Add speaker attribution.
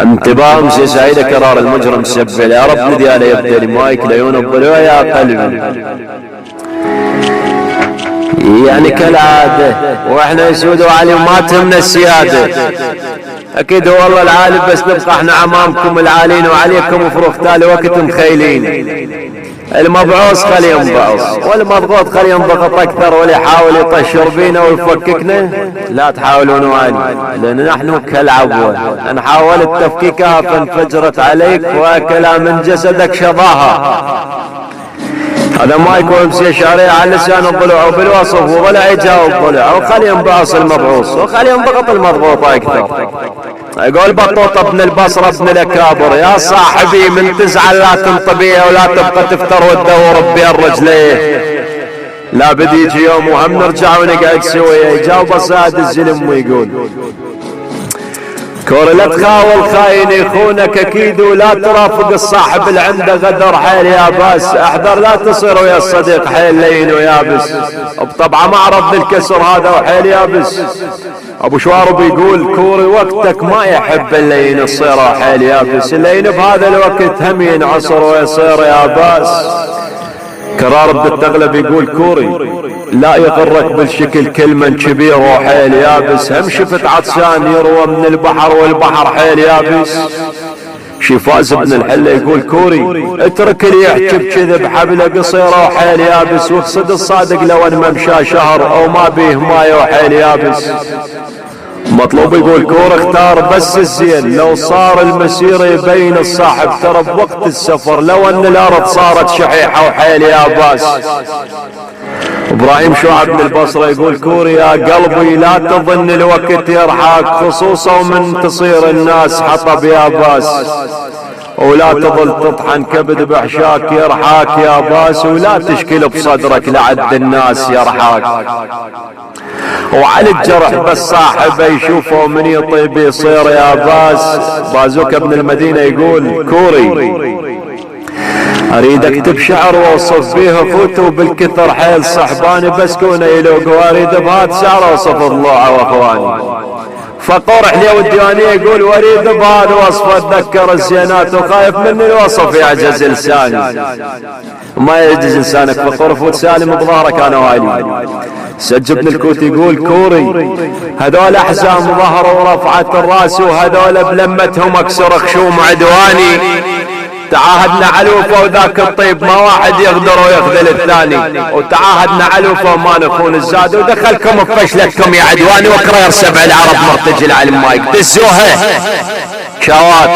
Speaker 1: انتباه مسي سعيد كرار المجرم سبل يا رب ندي على يبدأ مايك ليون الضلوع يا قلبي. يعني كالعادة واحنا يسود وعلي وما تهمنا السيادة. اكيد والله العالي بس نبقى احنا امامكم العالين وعليكم وفروخ تالي وقت مخيلين. المبعوث خلي ينبعث والمضغوط خلي ينضغط اكثر واللي يحاول يطشر بينا ويفككنا لا تحاولون وعلي، لان نحن كالعبوة ان حاولت تفكيكها فانفجرت عليك واكلها من جسدك شظاها. هذا ما يكون مسي شعريه على لسان الضلوع وبالوصف ولا يجاوب ضلوع وخلي ينبعث المبعوث وخلي ينضغط المضغوط اكثر. يقول بطوطة ابن البصرة ابن الاكابر يا صاحبي من تزعل لا تنطبيه ولا تبقى تفتر وتدور بين رجليه. لا بدي يجي يوم وهم نرجع ونقعد سويه. يجاوب صاد الزلم ويقول كوري لا تخاول خاين يخونك اكيد ولا ترافق الصاحب اللي عنده غدر حيل يابس. احذر لا تصير ويا الصديق حيل لين ويابس. بطبعه معرض للكسر هذا وحيل يابس. ابو شوارب يقول كوري وقتك ما يحب اللين الصيره حيل يابس. اللين بهذا الوقت هم ينعصر ويصير يابس. كرار بن التغلب يقول كوري لا يغرك بالشكل كل من كبير وحيل يابس. هم شفت عطشان يروى من البحر والبحر حيل يابس. شفاز بن الحله يقول كوري اترك اللي يحكي بكذب حبله قصيره وحيل يابس. واقصد الصادق لو ان ممشى شهر او ما بيه مايه وحيل يابس. مطلوب يقول كور اختار بس الزين لو صار المسير يبين الصاحب ترى بوقت السفر لو ان الارض صارت شحيحه وحيل يابس. ابراهيم شعب بن البصره يقول كوري يا قلبي لا تظن الوقت يرحاك خصوصا ومن تصير الناس حطب يابس. ولا تظل تطحن كبد بحشاك يرحاك يا باس. ولا تشكل بصدرك لعد الناس يرحاك. وعلى الجرح بس صاحبه يشوفه من يطيب يصير يا باس. بازوك ابن المدينة يقول كوري اريد اكتب شعر واوصف بيه اخوته بالكثر حيل صحباني بس كونه يلوق واريد بهات شعر اوصف ضلوعه واخواني. فقرح لي والديوانية يقول وريد بهذا وصف اتذكر الزينات وخايف من الوصف يعجز لساني. ما يعجز لسانك فقرف وتسالم بظهرك انا وعلي. سج بن الكوت يقول كوري هذول احزام ظهر ورفعت الراس وهذول بلمتهم اكسر خشوم عدواني. تعاهدنا علوفه وذاك الطيب ما واحد يقدر ويخذل الثاني. وتعاهدنا علوفه وما نخون الزاد ودخلكم بفشلتكم يا عدواني. وكرر سبع العرب مرتجل على المايك دزوها شوات.